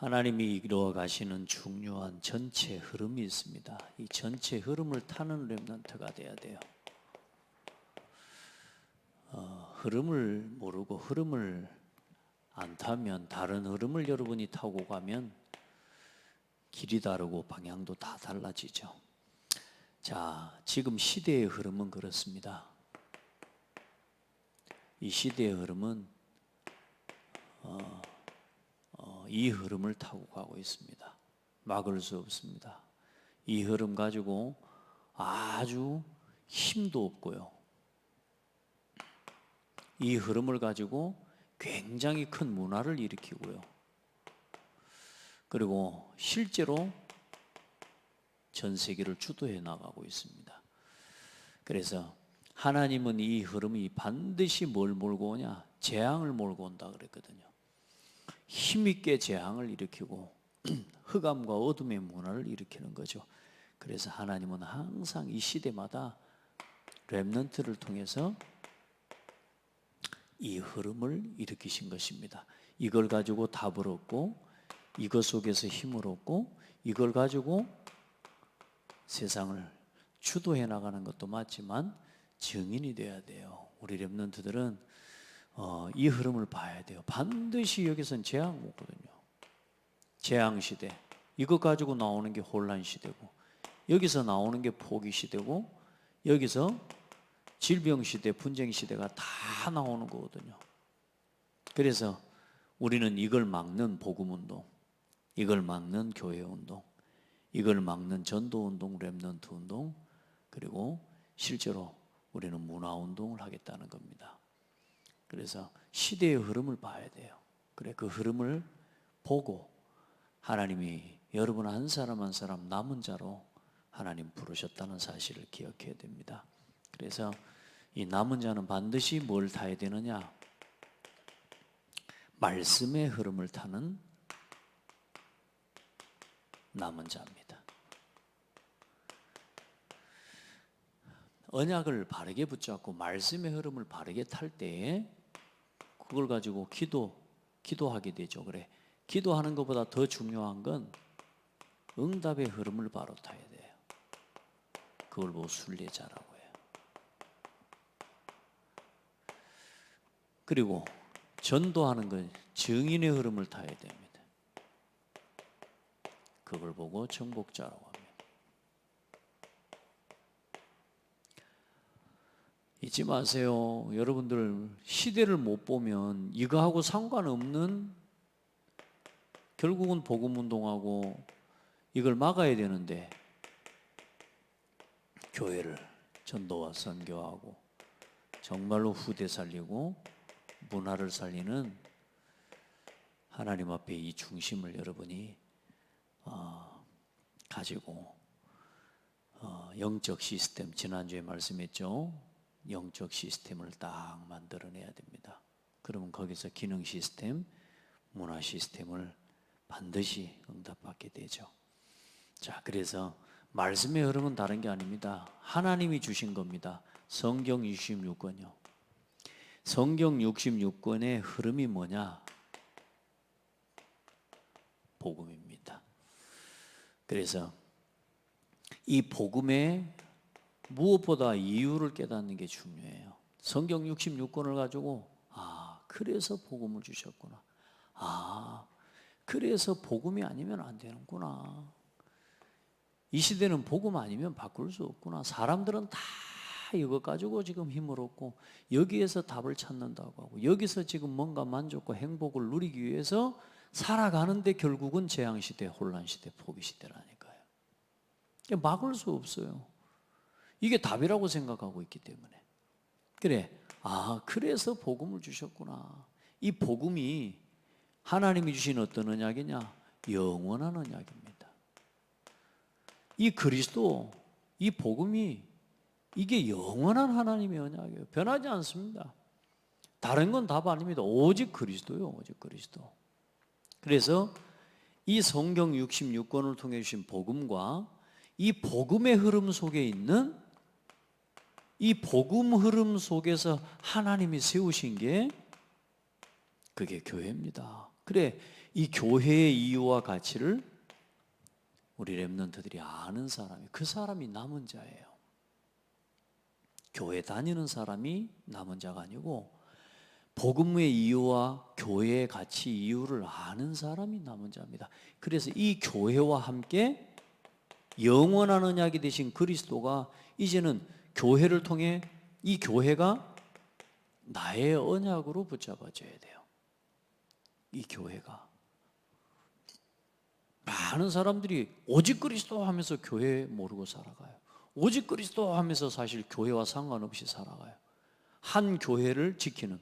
하나님이 이루어 가시는 중요한 전체 흐름이 있습니다. 이 전체 흐름을 타는 렘넌트가 돼야 돼요. 흐름을 모르고 흐름을 안 타면, 다른 흐름을 여러분이 타고 가면 길이 다르고 방향도 다 달라지죠. 자, 지금 시대의 흐름은 그렇습니다. 이 시대의 흐름은 이 흐름을 타고 가고 있습니다. 막을 수 없습니다. 이 흐름 가지고 아주 힘도 없고요. 이 흐름을 가지고 굉장히 큰 문화를 일으키고요. 그리고 실제로 전 세계를 주도해 나가고 있습니다. 그래서 하나님은 이 흐름이 반드시 뭘 몰고 오냐? 재앙을 몰고 온다 그랬거든요. 힘있게 재앙을 일으키고 흑암과 어둠의 문화를 일으키는 거죠. 그래서 하나님은 항상 이 시대마다 렘넌트를 통해서 이 흐름을 일으키신 것입니다. 이걸 가지고 답을 얻고, 이것 속에서 힘을 얻고, 이걸 가지고 세상을 주도해 나가는 것도 맞지만 증인이 돼야 돼요. 우리 렘넌트들은 이 흐름을 봐야 돼요. 반드시 여기선 재앙 오거든요. 재앙 시대. 이것 가지고 나오는 게 혼란 시대고, 여기서 나오는 게 포기 시대고, 여기서 질병 시대, 분쟁 시대가 다 나오는 거거든요. 그래서 우리는 이걸 막는 복음 운동, 이걸 막는 교회 운동, 이걸 막는 전도 운동, 렘넌트 운동, 그리고 실제로 우리는 문화 운동을 하겠다는 겁니다. 그래서 시대의 흐름을 봐야 돼요. 그래, 그 흐름을 보고 하나님이 여러분 한 사람 한 사람 남은 자로 하나님 부르셨다는 사실을 기억해야 됩니다. 그래서 이 남은 자는 반드시 뭘 타야 되느냐? 말씀의 흐름을 타는 남은 자입니다. 언약을 바르게 붙잡고 말씀의 흐름을 바르게 탈 때에 그걸 가지고 기도하게 되죠. 그래, 기도하는 것보다 더 중요한 건 응답의 흐름을 바로 타야 돼요. 그걸 보고 순례자라고 해요. 그리고 전도하는 건 증인의 흐름을 타야 됩니다. 그걸 보고 정복자라고 합니다. 잊지 마세요. 여러분들 시대를 못 보면 이거하고 상관없는, 결국은 복음 운동하고 이걸 막아야 되는데 교회를 전도와 선교하고 정말로 후대 살리고 문화를 살리는 하나님 앞에 이 중심을 여러분이 가지고 영적 시스템, 지난주에 말씀했죠. 영적 시스템을 딱 만들어내야 됩니다. 그러면 거기서 기능 시스템, 문화 시스템을 반드시 응답받게 되죠. 자, 그래서 말씀의 흐름은 다른 게 아닙니다. 하나님이 주신 겁니다. 성경 66권이요. 성경 66권의 흐름이 뭐냐? 복음입니다. 그래서 이 복음의 무엇보다 이유를 깨닫는 게 중요해요. 성경 66권을 가지고 그래서 복음을 주셨구나. 그래서 복음이 아니면 안 되는구나. 이 시대는 복음 아니면 바꿀 수 없구나. 사람들은 다 이거 가지고 지금 힘을 얻고 여기에서 답을 찾는다고 하고 여기서 지금 뭔가 만족과 행복을 누리기 위해서 살아가는데 결국은 재앙시대, 혼란시대, 포기시대라니까요. 막을 수 없어요. 이게 답이라고 생각하고 있기 때문에. 그래, 그래서 복음을 주셨구나. 이 복음이 하나님이 주신 어떤 언약이냐? 영원한 언약입니다. 이 그리스도, 이 복음이 이게 영원한 하나님의 언약이에요. 변하지 않습니다. 다른 건 답 아닙니다. 오직 그리스도요, 오직 그리스도. 그래서 이 성경 66권을 통해 주신 복음과 이 복음의 흐름 속에 있는 이 복음 흐름 속에서 하나님이 세우신 게 그게 교회입니다. 그래, 이 교회의 이유와 가치를 우리 렘넌트들이 아는 사람이, 그 사람이 남은 자예요. 교회 다니는 사람이 남은 자가 아니고 복음의 이유와 교회의 가치 이유를 아는 사람이 남은 자입니다. 그래서 이 교회와 함께 영원한 언약이 되신 그리스도가 이제는 교회를 통해 이 교회가 나의 언약으로 붙잡아져야 돼요. 이 교회가. 많은 사람들이 오직 그리스도 하면서 교회 모르고 살아가요. 오직 그리스도 하면서 사실 교회와 상관없이 살아가요. 한 교회를 지키는,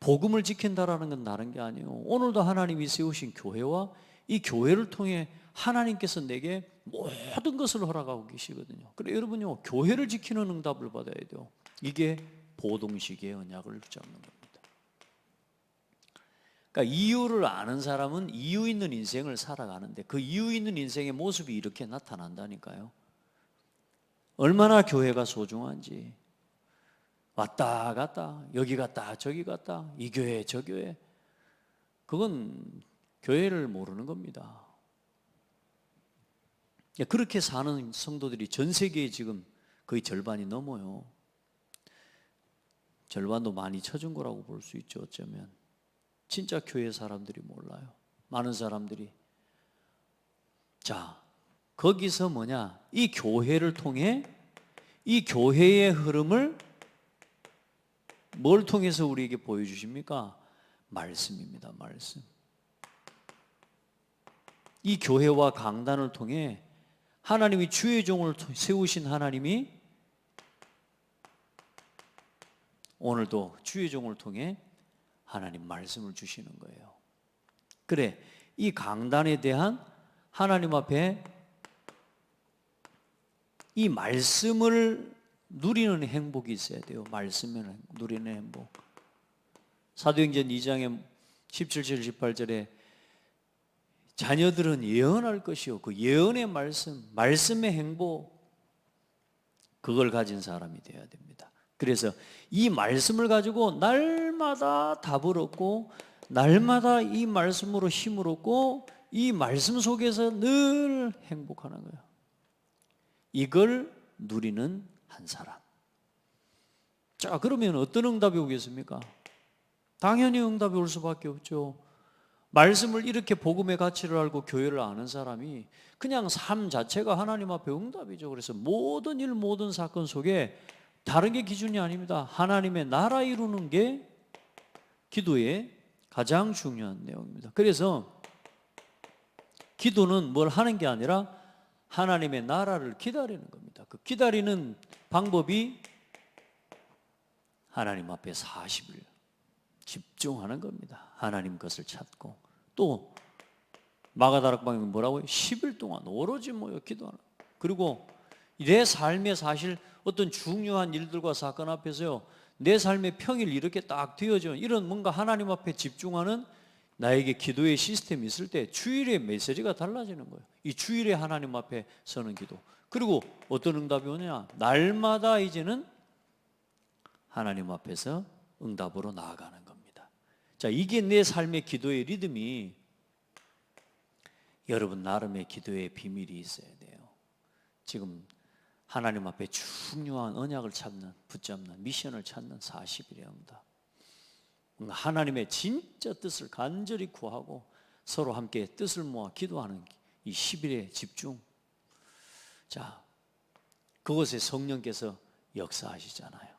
복음을 지킨다라는 건 다른 게 아니에요. 오늘도 하나님이 세우신 교회와 이 교회를 통해 하나님께서 내게 모든 것을 허락하고 계시거든요. 그래 여러분요, 교회를 지키는 응답을 받아야 돼요. 이게 보동식의 언약을 붙잡는 겁니다. 그러니까 이유를 아는 사람은 이유 있는 인생을 살아가는데 그 이유 있는 인생의 모습이 이렇게 나타난다니까요. 얼마나 교회가 소중한지, 왔다 갔다 여기 갔다 저기 갔다 이 교회 저 교회, 그건 교회를 모르는 겁니다. 그렇게 사는 성도들이 전 세계에 지금 거의 절반이 넘어요. 절반도 많이 쳐준 거라고 볼 수 있죠. 어쩌면 진짜 교회 사람들이 몰라요. 많은 사람들이. 자, 거기서 뭐냐, 이 교회를 통해 이 교회의 흐름을 뭘 통해서 우리에게 보여주십니까? 말씀입니다. 말씀. 이 교회와 강단을 통해 하나님이 주의 종을 세우신 하나님이 오늘도 주의 종을 통해 하나님 말씀을 주시는 거예요. 그래, 이 강단에 대한 하나님 앞에 이 말씀을 누리는 행복이 있어야 돼요. 말씀을 누리는 행복. 사도행전 2장의 17절 18절에 자녀들은 예언할 것이요, 그 예언의 말씀, 말씀의 행복, 그걸 가진 사람이 되어야 됩니다. 그래서 이 말씀을 가지고 날마다 답을 얻고 날마다 이 말씀으로 힘을 얻고 이 말씀 속에서 늘 행복하는 거예요. 이걸 누리는 한 사람. 자, 그러면 어떤 응답이 오겠습니까? 당연히 응답이 올 수밖에 없죠. 말씀을 이렇게 복음의 가치를 알고 교회를 아는 사람이 그냥 삶 자체가 하나님 앞에 응답이죠. 그래서 모든 일, 모든 사건 속에 다른 게 기준이 아닙니다. 하나님의 나라 이루는 게 기도의 가장 중요한 내용입니다. 그래서 기도는 뭘 하는 게 아니라 하나님의 나라를 기다리는 겁니다. 그 기다리는 방법이 하나님 앞에 40일 집중하는 겁니다. 하나님 것을 찾고, 또 마가다락방은 뭐라고요? 10일 동안 오로지 모여 기도하는. 그리고 내 삶에 사실 어떤 중요한 일들과 사건 앞에서요, 내 삶의 평일 이렇게 딱 되어져 이런 뭔가 하나님 앞에 집중하는 나에게 기도의 시스템이 있을 때 주일의 메시지가 달라지는 거예요. 이 주일에 하나님 앞에 서는 기도. 그리고 어떤 응답이 오냐, 날마다 이제는 하나님 앞에서 응답으로 나아가는 겁니다. 자, 이게 내 삶의 기도의 리듬이, 여러분 나름의 기도의 비밀이 있어야 돼요. 지금 하나님 앞에 중요한 언약을 찾는, 붙잡는, 미션을 찾는 40일의 응답. 하나님의 진짜 뜻을 간절히 구하고 서로 함께 뜻을 모아 기도하는 이 10일의 집중. 자, 그것에 성령께서 역사하시잖아요.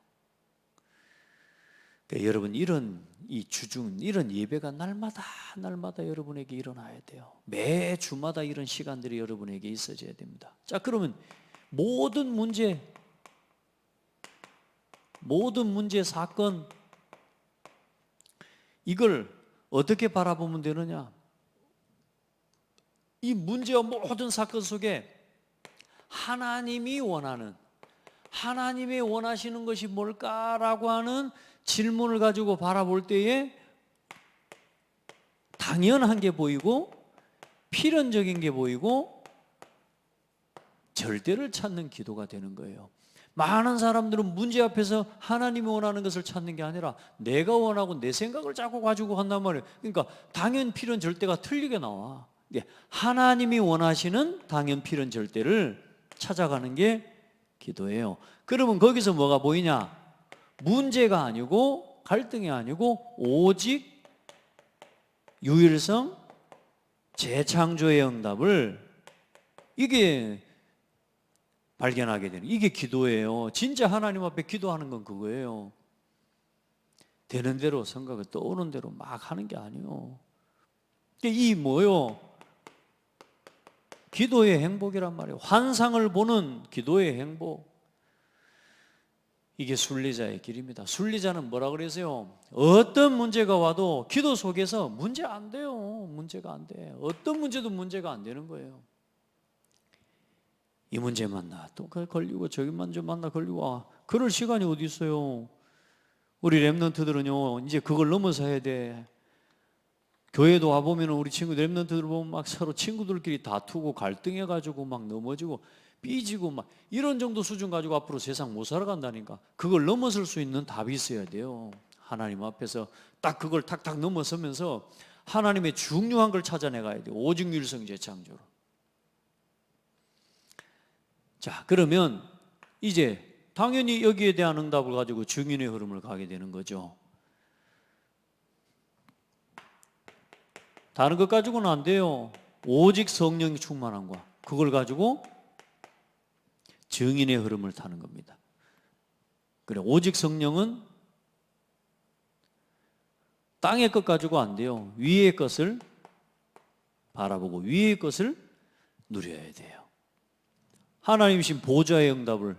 그러니까 여러분, 이런 이 주중, 이런 예배가 날마다 여러분에게 일어나야 돼요. 매 주마다 이런 시간들이 여러분에게 있어져야 됩니다. 자, 그러면 모든 문제, 사건, 이걸 어떻게 바라보면 되느냐? 이 문제와 모든 사건 속에 하나님이 원하는, 하나님이 원하시는 것이 뭘까라고 하는 질문을 가지고 바라볼 때에 당연한 게 보이고 필연적인 게 보이고 절대를 찾는 기도가 되는 거예요. 많은 사람들은 문제 앞에서 하나님이 원하는 것을 찾는 게 아니라 내가 원하고 내 생각을 자꾸 가지고 한단 말이에요. 그러니까 당연 필연 절대가 틀리게 나와. 하나님이 원하시는 당연 필연 절대를 찾아가는 게 기도예요. 그러면 거기서 뭐가 보이냐? 문제가 아니고 갈등이 아니고 오직 유일성 재창조의 응답을 이게 발견하게 되는, 이게 기도예요. 진짜 하나님 앞에 기도하는 건 그거예요. 되는 대로 생각을 떠오르는 대로 막 하는 게 아니에요. 이 뭐요? 기도의 행복이란 말이에요. 환상을 보는 기도의 행복. 이게 순리자의 길입니다. 순리자는 뭐라 그러세요? 어떤 문제가 와도 기도 속에서 문제 안 돼요. 문제가 안 돼. 어떤 문제도 문제가 안 되는 거예요. 이 문제 만나 또 걸리고 저기 문제 만나 걸리고 그럴 시간이 어디 있어요? 우리 렘넌트들은요 이제 그걸 넘어서 해야 돼. 교회도 와보면 우리 친구 렘넌트들 보면 막 서로 친구들끼리 다투고 갈등해가지고 막 넘어지고 삐지고 막 이런 정도 수준 가지고 앞으로 세상 못 살아간다니까. 그걸 넘어설 수 있는 답이 있어야 돼요. 하나님 앞에서 딱 그걸 탁탁 넘어서면서 하나님의 중요한 걸 찾아내가야 돼요. 오직 유일성 재창조로. 자, 그러면 이제 당연히 여기에 대한 응답을 가지고 증인의 흐름을 가게 되는 거죠. 다른 것 가지고는 안 돼요. 오직 성령이 충만함과 그걸 가지고 증인의 흐름을 타는 겁니다. 그래, 오직 성령은 땅의 것 가지고 안 돼요. 위의 것을 바라보고 위의 것을 누려야 돼요. 하나님이신 보좌의 응답을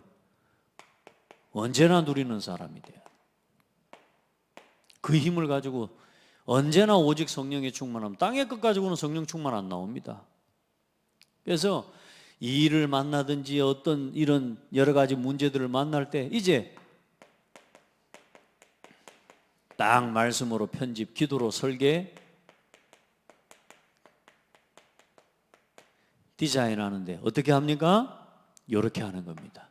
언제나 누리는 사람이 돼요. 그 힘을 가지고 언제나 오직 성령의 충만함. 땅의 것 가지고는 성령 충만 안 나옵니다. 그래서 이 일을 만나든지 어떤 이런 여러 가지 문제들을 만날 때 이제 딱 말씀으로 편집, 기도로 설계, 디자인하는데 어떻게 합니까? 이렇게 하는 겁니다.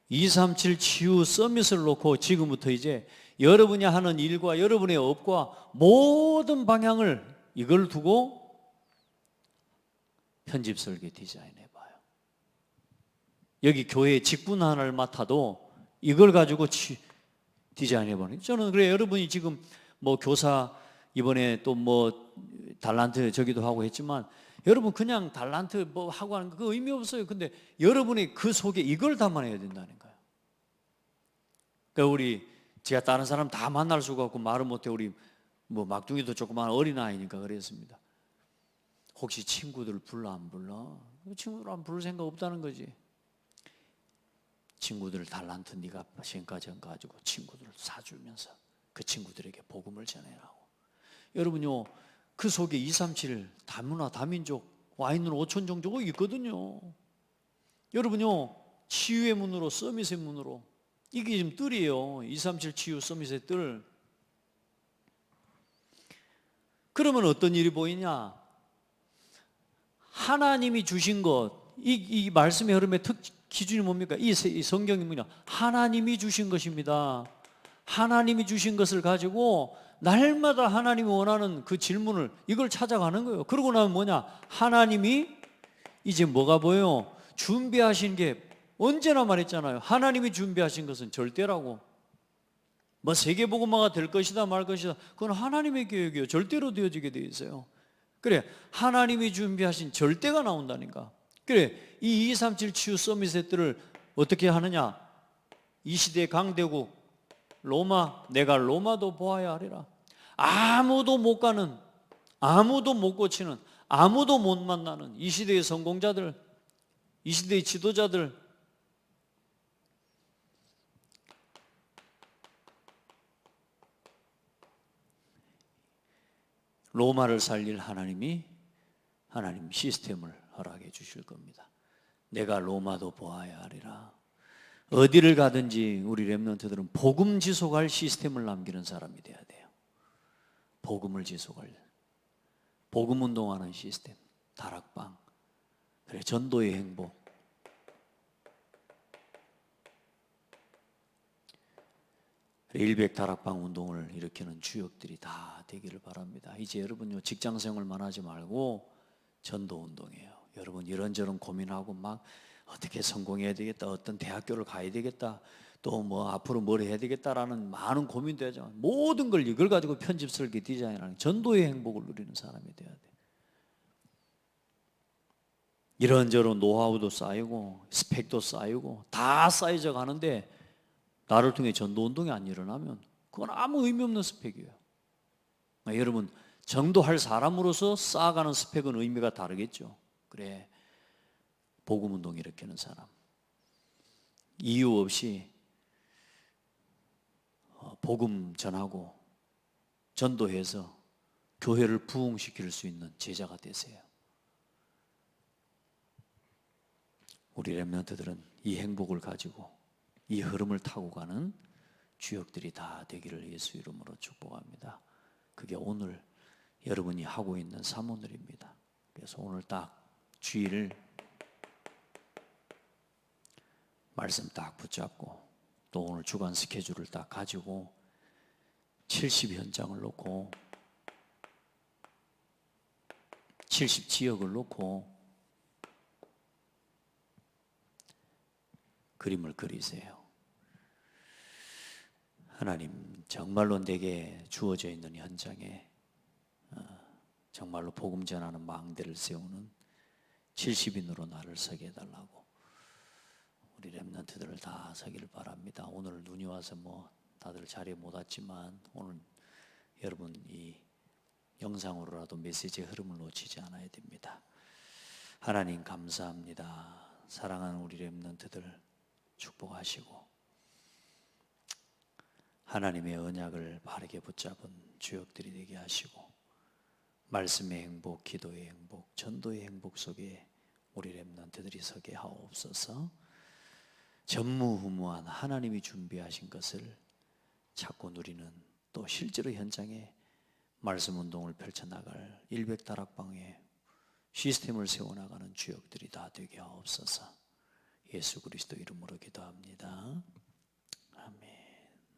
237 치유 서밋을 놓고 지금부터 이제 여러분이 하는 일과 여러분의 업과 모든 방향을 이걸 두고 편집 설계 디자인해 봐요. 여기 교회 직분 하나를 맡아도 이걸 가지고 디자인해 보는. 저는 그래 여러분이 지금 뭐 교사 이번에 또 뭐 달란트 저기도 하고 했지만 여러분 그냥 달란트 뭐 하고 하는 거 의미 없어요. 근데 여러분이 그 속에 이걸 담아내야 된다는 거예요. 그러니까 제가 다른 사람 다 만날 수가 없고 말을 못해. 우리 뭐 막둥이도 조그만 어린아이니까 그랬습니다. 혹시 친구들 불러 안 불러? 친구들 안 부를 생각 없다는 거지. 친구들 달란트 네가 지금까지 가지고 친구들을 사주면서 그 친구들에게 복음을 전해라고. 여러분요 그 속에 237 다문화 다민족 와인으로 5천 종족이 있거든요. 여러분요 치유의 문으로 서밋의 문으로 이게 지금 뜰이에요. 237 치유 서밋의 뜰. 그러면 어떤 일이 보이냐? 하나님이 주신 것, 이 말씀의 흐름의 기준이 뭡니까? 이 성경이 뭐냐? 하나님이 주신 것입니다. 하나님이 주신 것을 가지고 날마다 하나님이 원하는 그 질문을 이걸 찾아가는 거예요. 그러고 나면 뭐냐? 하나님이 이제 뭐가 보여요? 준비하신 게 언제나 말했잖아요. 하나님이 준비하신 것은 절대라고. 뭐 세계복음화가 될 것이다 말 것이다. 그건 하나님의 계획이에요. 절대로 되어지게 되어 있어요. 그래 하나님이 준비하신 절대가 나온다니까. 그래 이 237 치유 서밋의 뜰을 어떻게 하느냐? 이 시대의 강대국 로마, 내가 로마도 보아야 하리라. 아무도 못 가는, 아무도 못 고치는, 아무도 못 만나는 이 시대의 성공자들, 이 시대의 지도자들, 로마를 살릴 하나님 시스템을 허락해 주실 겁니다. 내가 로마도 보아야 하리라. 어디를 가든지 우리 렘넌트들은 복음 지속할 시스템을 남기는 사람이 돼야 돼요. 복음을 지속할, 복음 운동하는 시스템, 다락방, 그래 전도의 행복. 일백 다락방 운동을 일으키는 주역들이 다 되기를 바랍니다. 이제 여러분요 직장 생활만 하지 말고 전도 운동이에요. 여러분 이런저런 고민하고 막 어떻게 성공해야 되겠다, 어떤 대학교를 가야 되겠다, 또 뭐 앞으로 뭘 해야 되겠다라는 많은 고민도 하지만 모든 걸 이걸 가지고 편집, 설계, 디자인하는 전도의 행복을 누리는 사람이 돼야 돼. 이런저런 노하우도 쌓이고 스펙도 쌓이고 다 쌓여져 가는데 나를 통해 전도 운동이 안 일어나면 그건 아무 의미 없는 스펙이에요. 여러분 전도할 사람으로서 쌓아가는 스펙은 의미가 다르겠죠. 그래, 복음 운동 일으키는 사람, 이유 없이 복음 전하고 전도해서 교회를 부흥시킬 수 있는 제자가 되세요. 우리 렘넌트들은 이 행복을 가지고 이 흐름을 타고 가는 주역들이 다 되기를 예수 이름으로 축복합니다. 그게 오늘 여러분이 하고 있는 사모들입니다. 그래서 오늘 딱 주의를 말씀 딱 붙잡고 또 오늘 주간 스케줄을 딱 가지고 70 현장을 놓고 70 지역을 놓고 그림을 그리세요. 하나님, 정말로 내게 주어져 있는 현장에 정말로 복음 전하는 망대를 세우는 70인으로 나를 서게 해달라고 우리 렘넌트들을 다 서기를 바랍니다. 오늘 눈이 와서 뭐 다들 자리에 못 왔지만 오늘 여러분 이 영상으로라도 메시지의 흐름을 놓치지 않아야 됩니다. 하나님 감사합니다. 사랑하는 우리 렘넌트들 축복하시고 하나님의 언약을 바르게 붙잡은 주역들이 되게 하시고 말씀의 행복, 기도의 행복, 전도의 행복 속에 우리 렘넌트들이 서게 하옵소서. 전무후무한 하나님이 준비하신 것을 찾고 누리는 또 실제로 현장에 말씀 운동을 펼쳐나갈 일백다락방에 시스템을 세워나가는 주역들이 다 되게 하옵소서. 예수 그리스도 이름으로 기도합니다.